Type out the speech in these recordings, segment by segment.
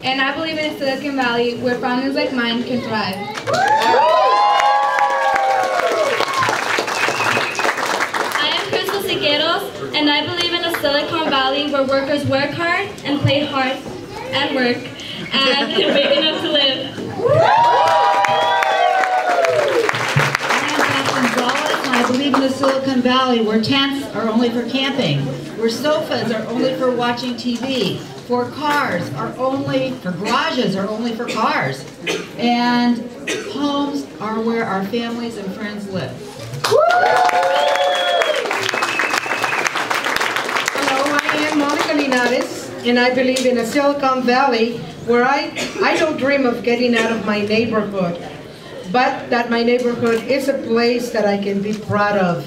And I believe in a Silicon Valley where families like mine can thrive. And I believe in a Silicon Valley where workers work hard and play hard and work and can make enough to live. I believe in the Silicon Valley where tents are only for camping, where sofas are only for watching TV, for garages are only for cars, and homes are where our families and friends live. And I believe in a Silicon Valley where I don't dream of getting out of my neighborhood, but that my neighborhood is a place that I can be proud of.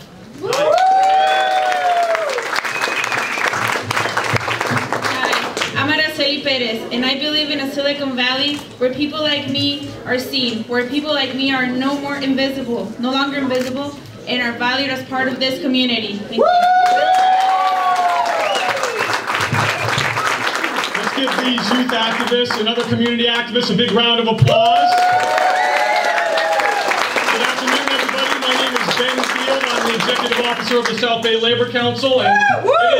Hi, I'm Araceli Perez, and I believe in a Silicon Valley where people like me are seen, where people like me are no longer invisible, and are valued as part of this community. Thank you. Give these youth activists and other community activists a big round of applause. Good afternoon, everybody. My name is Ben Field. I'm the Executive Officer of the South Bay Labor Council, and it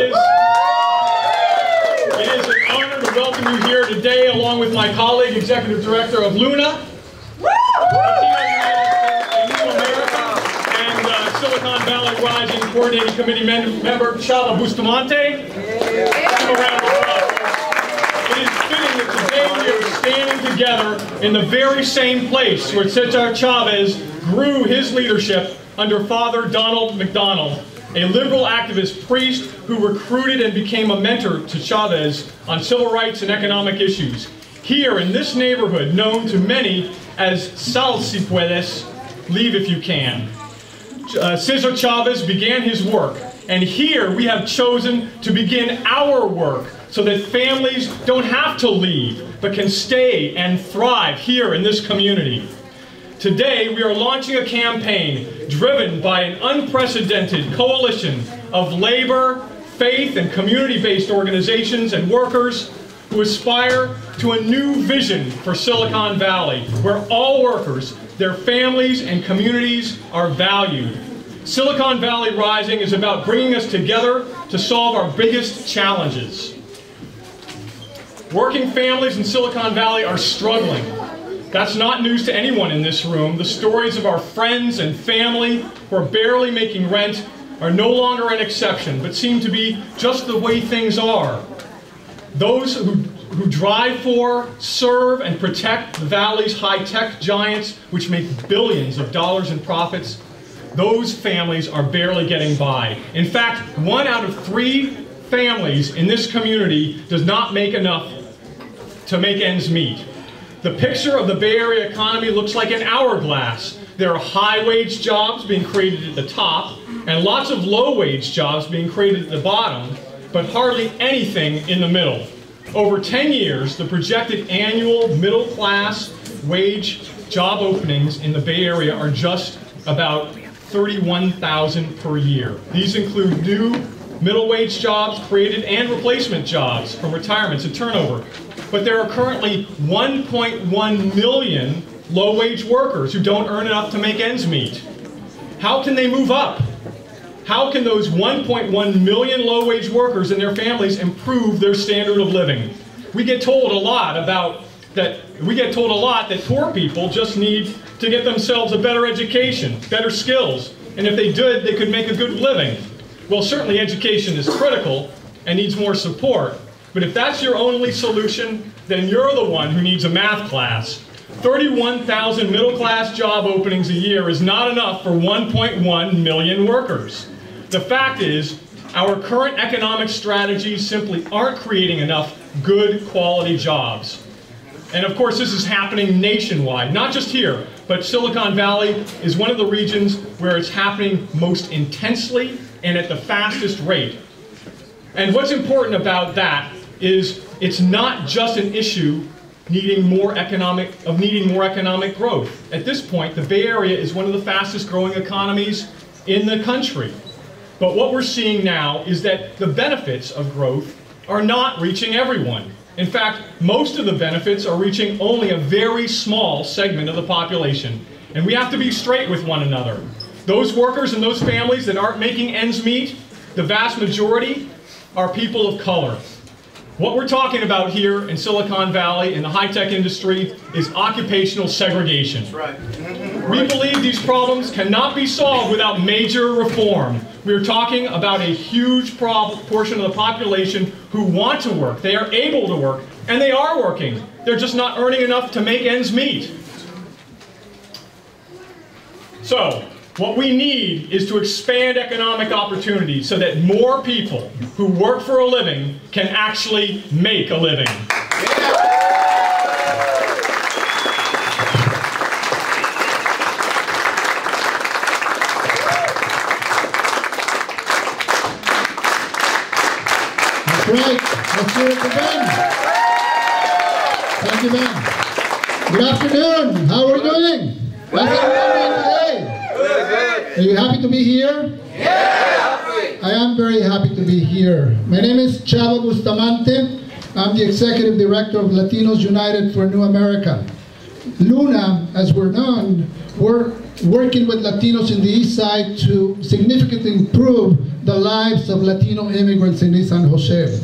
is an honor to welcome you here today, along with my colleague, Executive Director of Luna, and Silicon Valley Rising Coordinating Committee member Chava Bustamante. Give a round of applause. It is fitting that today we are standing together in the very same place where Cesar Chavez grew his leadership under Father Donald McDonald, a liberal activist priest who recruited and became a mentor to Chavez on civil rights and economic issues. Here in this neighborhood, known to many as Sal si puedes, leave if you can, Cesar Chavez began his work, and here we have chosen to begin our work so that families don't have to leave, but can stay and thrive here in this community. Today, we are launching a campaign driven by an unprecedented coalition of labor, faith, and community-based organizations and workers who aspire to a new vision for Silicon Valley, where all workers, their families, and communities are valued. Silicon Valley Rising is about bringing us together to solve our biggest challenges. Working families in Silicon Valley are struggling. That's not news to anyone in this room. The stories of our friends and family who are barely making rent are no longer an exception, but seem to be just the way things are. Those who drive for, serve, and protect the Valley's high-tech giants, which make billions of dollars in profits, those families are barely getting by. In fact, 1 out of 3 families in this community does not make enough to make ends meet. The picture of the Bay Area economy looks like an hourglass. There are high-wage jobs being created at the top, and lots of low-wage jobs being created at the bottom, but hardly anything in the middle. Over 10 years, the projected annual middle-class wage job openings in the Bay Area are just about 31,000 per year. These include new middle-wage jobs created and replacement jobs from retirements and turnover. But there are currently 1.1 million low-wage workers who don't earn enough to make ends meet. How can they move up? How can those 1.1 million low-wage workers and their families improve their standard of living? We get told a lot that poor people just need to get themselves a better education, better skills, and if they did, they could make a good living. Well, certainly education is critical and needs more support, but if that's your only solution, then you're the one who needs a math class. 31,000 middle-class job openings a year is not enough for 1.1 million workers. The fact is, our current economic strategies simply aren't creating enough good quality jobs. And of course, this is happening nationwide, not just here, but Silicon Valley is one of the regions where it's happening most intensely and at the fastest rate. And what's important about that is it's not just an issue needing more economic growth. At this point, the Bay Area is one of the fastest growing economies in the country. But what we're seeing now is that the benefits of growth are not reaching everyone. In fact, most of the benefits are reaching only a very small segment of the population. And we have to be straight with one another. Those workers and those families that aren't making ends meet, the vast majority are people of color. What we're talking about here in Silicon Valley in the high-tech industry is occupational segregation. That's right. We believe these problems cannot be solved without major reform. We're talking about a huge portion of the population who want to work. They are able to work, and they are working. They're just not earning enough to make ends meet. So, what we need is to expand economic opportunities so that more people who work for a living can actually make a living. That's right. Let's hear it for Ben. Thank you, Ben. Good afternoon. How are we doing? How's everyone doing today? Are you happy to be here? Yeah! I am very happy to be here. My name is Chava Bustamante. I'm the Executive Director of Latinos United for New America. Luna, as we're known, we're working with Latinos in the East Side to significantly improve the lives of Latino immigrants in East San Jose.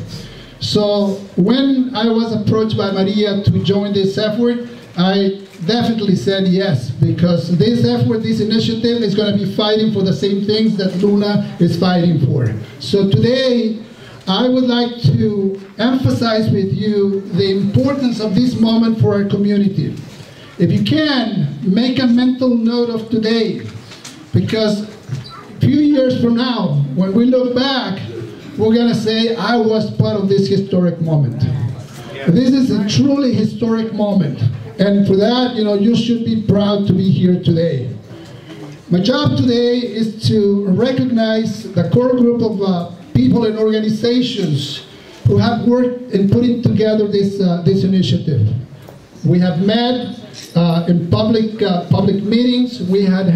So when I was approached by Maria to join this effort, I definitely said yes, because this effort, this initiative is going to be fighting for the same things that Luna is fighting for. So today, I would like to emphasize with you the importance of this moment for our community. If you can, make a mental note of today, because a few years from now, when we look back, we're going to say, I was part of this historic moment. This is a truly historic moment. And for that, you should be proud to be here today. My job today is to recognize the core group of people and organizations who have worked in putting together this initiative. We have met in public meetings. We had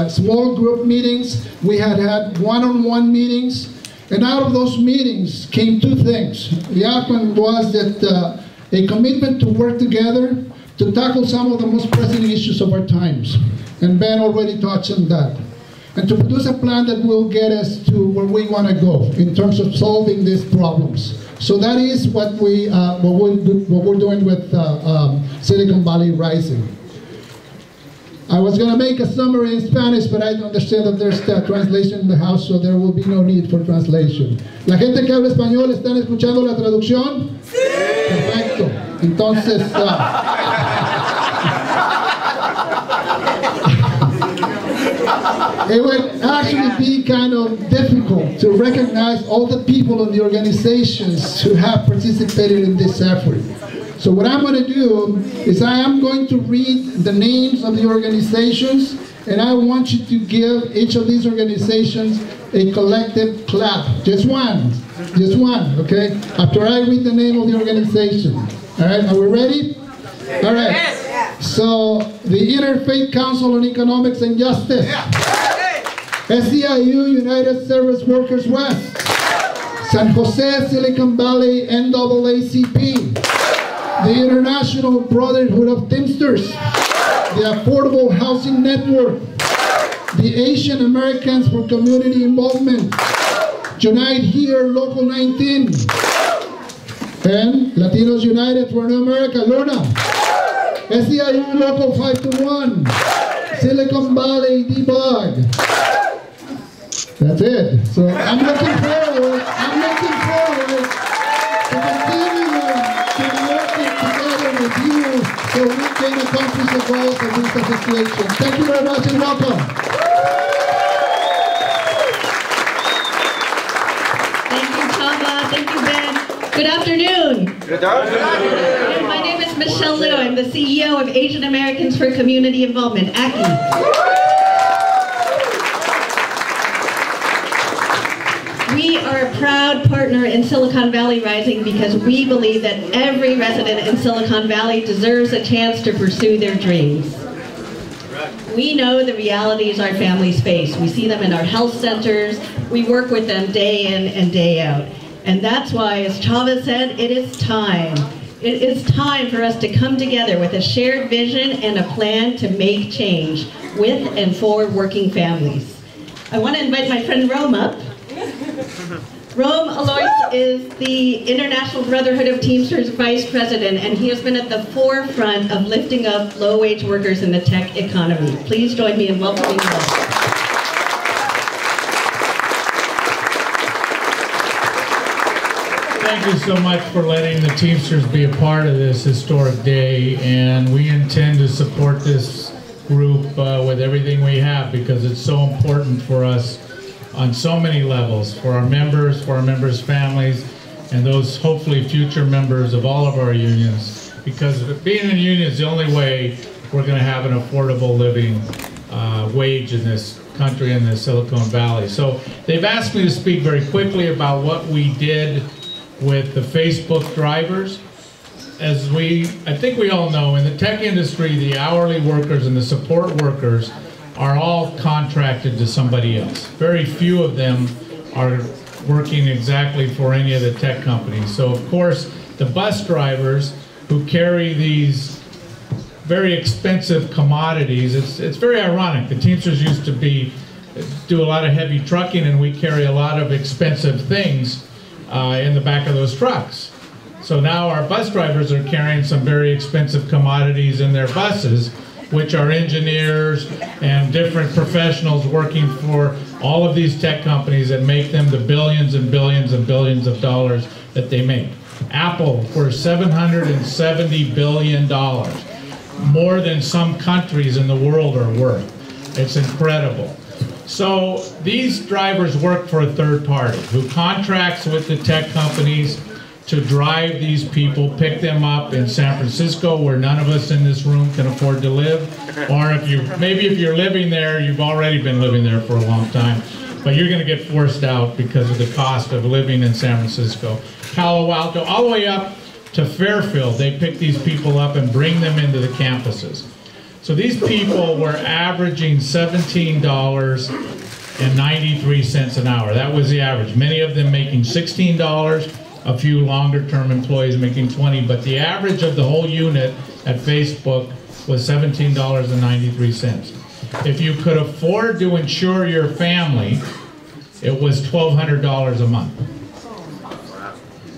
small group meetings. We had one-on-one meetings. And out of those meetings came two things. The outcome was that a commitment to work together to tackle some of the most pressing issues of our times. And Ben already touched on that. And to produce a plan that will get us to where we want to go in terms of solving these problems. So that is what we're doing with Silicon Valley Rising. I was going to make a summary in Spanish, but I understand that there's a translation in the house, so there will be no need for translation. ¿La gente que habla español están escuchando la traducción? Sí. Perfecto. Entonces, it would actually be kind of difficult to recognize all the people and the organizations who have participated in this effort. So what I'm going to do is I am going to read the names of the organizations, and I want you to give each of these organizations a collective clap. Just one, okay? After I read the name of the organization. All right, are we ready? All right. Yes. So, the Interfaith Council on Economics and Justice. SEIU United Service Workers West. San Jose Silicon Valley NAACP. The International Brotherhood of Teamsters, the Affordable Housing Network, the Asian Americans for Community Involvement, Unite Here Local 19, and Latinos United for New America, Luna, SEIU Local 521, Silicon Valley Debug. That's it. So I'm looking forward to continuing to working together with you so we can accomplish the goals of this association. Thank you very much and welcome. Thank you, Chava. Thank you, Ben. Good afternoon. Good afternoon. My name is Michelle Liu. I'm the CEO of Asian Americans for Community Involvement, ACI. We are a proud partner in Silicon Valley Rising because we believe that every resident in Silicon Valley deserves a chance to pursue their dreams. We know the realities our families face. We see them in our health centers. We work with them day in and day out. And that's why, as Chava said, it is time. It is time for us to come together with a shared vision and a plan to make change with and for working families. I want to invite my friend Rome up. Rome Alois is the International Brotherhood of Teamsters Vice President, and he has been at the forefront of lifting up low-wage workers in the tech economy. Please join me in welcoming Rome. Thank you so much for letting the Teamsters be a part of this historic day, and we intend to support this group with everything we have because it's so important for us on so many levels, for our members' families, and those hopefully future members of all of our unions, because being in a union is the only way we're going to have an affordable living wage in this country, in the Silicon Valley. So they've asked me to speak very quickly about what we did with the Facebook drivers. As I think we all know, in the tech industry, the hourly workers and the support workers are all contracted to somebody else. Very few of them are working exactly for any of the tech companies. So of course, the bus drivers who carry these very expensive commodities, it's very ironic. The Teamsters used to do a lot of heavy trucking, and we carry a lot of expensive things in the back of those trucks. So now our bus drivers are carrying some very expensive commodities in their buses, which are engineers and different professionals working for all of these tech companies that make them the billions and billions and billions of dollars that they make. Apple for $770 billion, more than some countries in the world are worth. It's incredible. So these drivers work for a third party who contracts with the tech companies to drive these people, pick them up in San Francisco, where none of us in this room can afford to live. Or maybe if you're living there, you've already been living there for a long time, but you're going to get forced out because of the cost of living in San Francisco. Palo Alto, all the way up to Fairfield, they pick these people up and bring them into the campuses. So these people were averaging $17.93 an hour. That was the average. Many of them making $16. A few longer-term employees making $20, but the average of the whole unit at Facebook was $17.93. If you could afford to insure your family, it was $1,200 a month.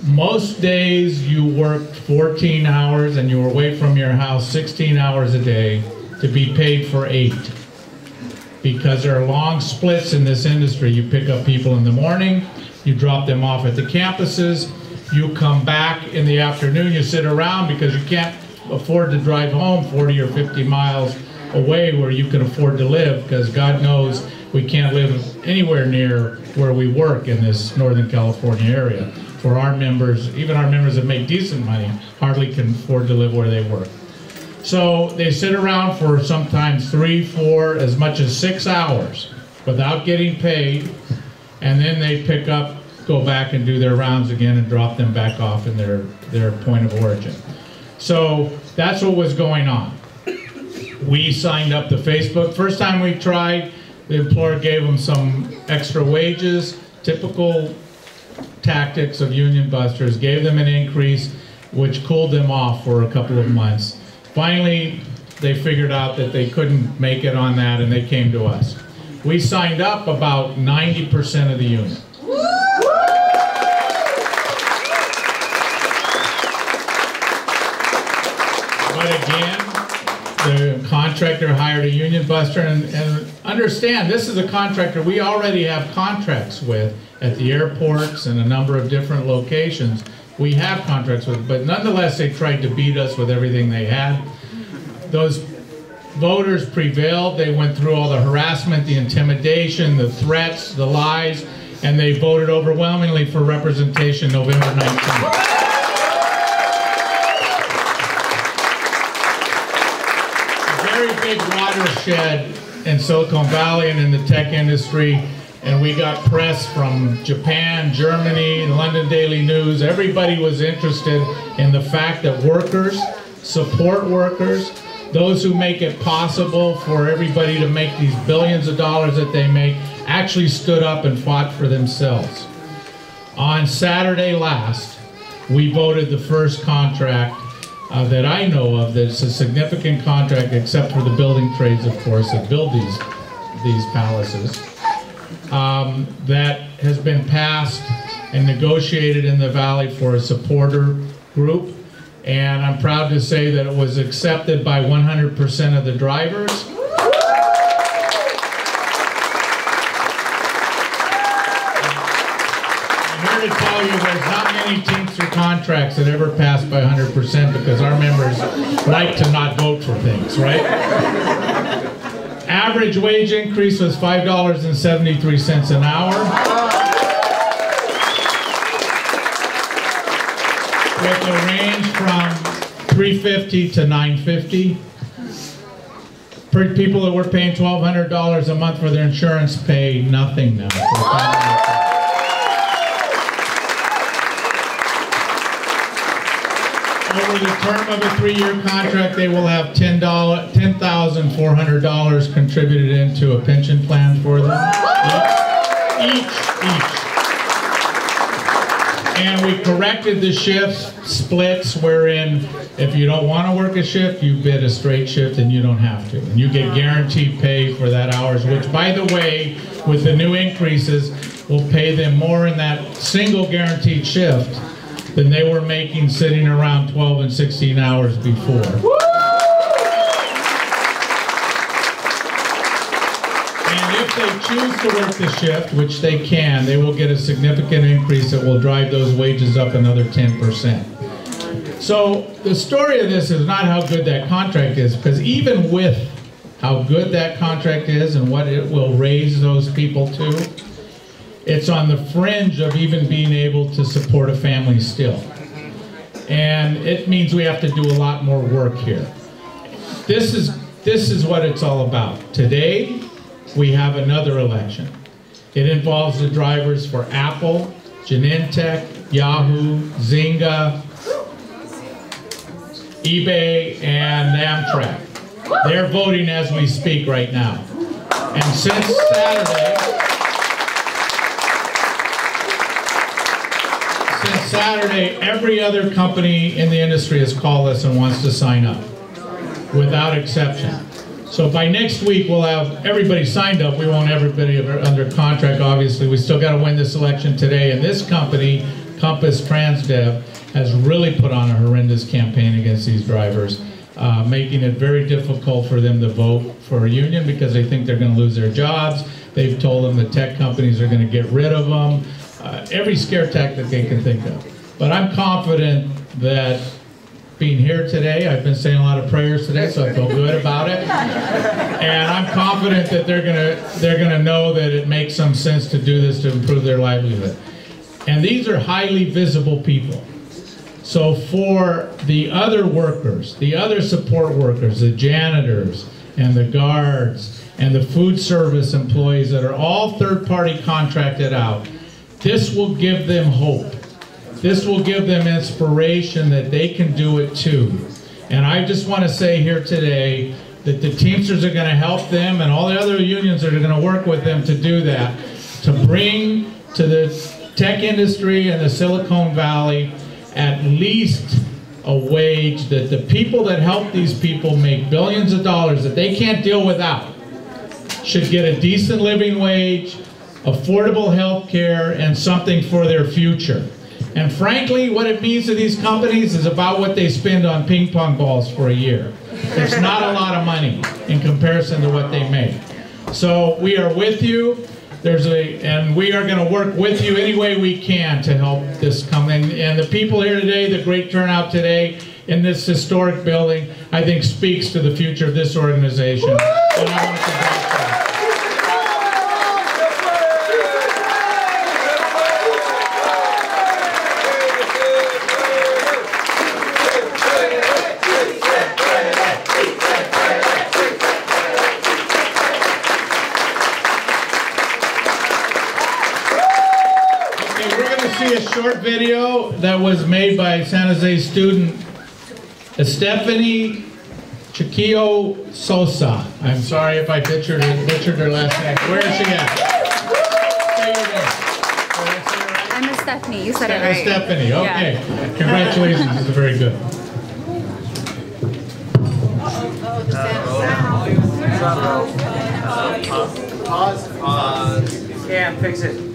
Most days you worked 14 hours and you were away from your house 16 hours a day to be paid for 8. Because there are long splits in this industry. You pick up people in the morning, you drop them off at the campuses, you come back in the afternoon, you sit around because you can't afford to drive home 40 or 50 miles away where you can afford to live, because God knows we can't live anywhere near where we work in this Northern California area. For our members, even our members that make decent money, hardly can afford to live where they work. So they sit around for sometimes 3, 4, as much as 6 hours without getting paid, and then they pick up, go back and do their rounds again and drop them back off in their point of origin. So that's what was going on. We signed up to Facebook. First time we tried, the employer gave them some extra wages, typical tactics of union busters, gave them an increase, which cooled them off for a couple of months. Finally, they figured out that they couldn't make it on that, and they came to us. We signed up about 90% of the unit. But again, the contractor hired a union buster, and understand, this is a contractor we already have contracts with at the airports and a number of different locations. We have contracts with, but nonetheless they tried to beat us with everything they had. Those voters prevailed. They went through all the harassment, the intimidation, the threats, the lies, and they voted overwhelmingly for representation November 19th. Big watershed in Silicon Valley and in the tech industry, and we got press from Japan, Germany, London Daily News. Everybody was interested in the fact that workers, support workers, those who make it possible for everybody to make these billions of dollars that they make, actually stood up and fought for themselves. On Saturday last, we voted the first contract that I know of that's a significant contract, except for the building trades, of course, that build these palaces, that has been passed and negotiated in the Valley for a supporter group. And I'm proud to say that it was accepted by 100% of the drivers. I'm here to tell you there's not many Teamster contracts that ever pass by 100% because our members like to not vote for things, right? Average wage increase was $5.73 an hour. With a range from $350 to $950. For people that were paying $1,200 a month for their insurance pay nothing now. Over the term of a 3-year contract, they will have $10,400 contributed into a pension plan for them. Each. And we corrected the shift splits wherein if you don't want to work a shift, you bid a straight shift and you don't have to. And you get guaranteed pay for that hours, which, by the way, with the new increases, will pay them more in that single guaranteed shift than they were making sitting around 12 and 16 hours before. If they choose to work the shift, which they can, they will get a significant increase that will drive those wages up another 10%. So the story of this is not how good that contract is, because even with how good that contract is and what it will raise those people to, it's on the fringe of even being able to support a family still. And it means we have to do a lot more work here. This is what it's all about. Today, we have another election. It involves the drivers for Apple, Genentech, Yahoo, Zynga, eBay, and Amtrak. They're voting as we speak right now. And since Saturday, every other company in the industry has called us and wants to sign up, without exception. So by next week, we'll have everybody signed up. We won't have everybody under contract, obviously. We still got to win this election today. And this company, Compass Transdev, has really put on a horrendous campaign against these drivers, making it very difficult for them to vote for a union because they think they're going to lose their jobs. They've told them the tech companies are going to get rid of them. Every scare tactic they can think of. But I'm confident that being here today, I've been saying a lot of prayers today, so I feel good about it. And I'm confident that they're gonna know that it makes some sense to do this to improve their livelihood. And these are highly visible people. So for the other workers, the other support workers, the janitors and the guards and the food service employees that are all third-party contracted out, this will give them hope. This will give them inspiration that they can do it too. And I just want to say here today that the Teamsters are going to help them and all the other unions that are going to work with them to do that, to bring to the tech industry and the Silicon Valley at least a wage that the people that help these people make billions of dollars that they can't deal without should get a decent living wage, affordable health care, and something for their future. And frankly, what it means to these companies is about what they spend on ping pong balls for a year. It's not a lot of money in comparison to what they make. So we are with you. And we are going to work with you any way we can to help this come in. And the people here today, the great turnout today in this historic building, I think speaks to the future of this organization. And I want to congratulate you. A short video that was made by San Jose student Stephanie Chiquillo Sosa. I'm sorry if I butchered her last name. Where is she at? Say your name. I'm Stephanie. Stephanie. You said it right. Stephanie, okay. Yeah. Congratulations, this is very good. Pause. Cam, fix it.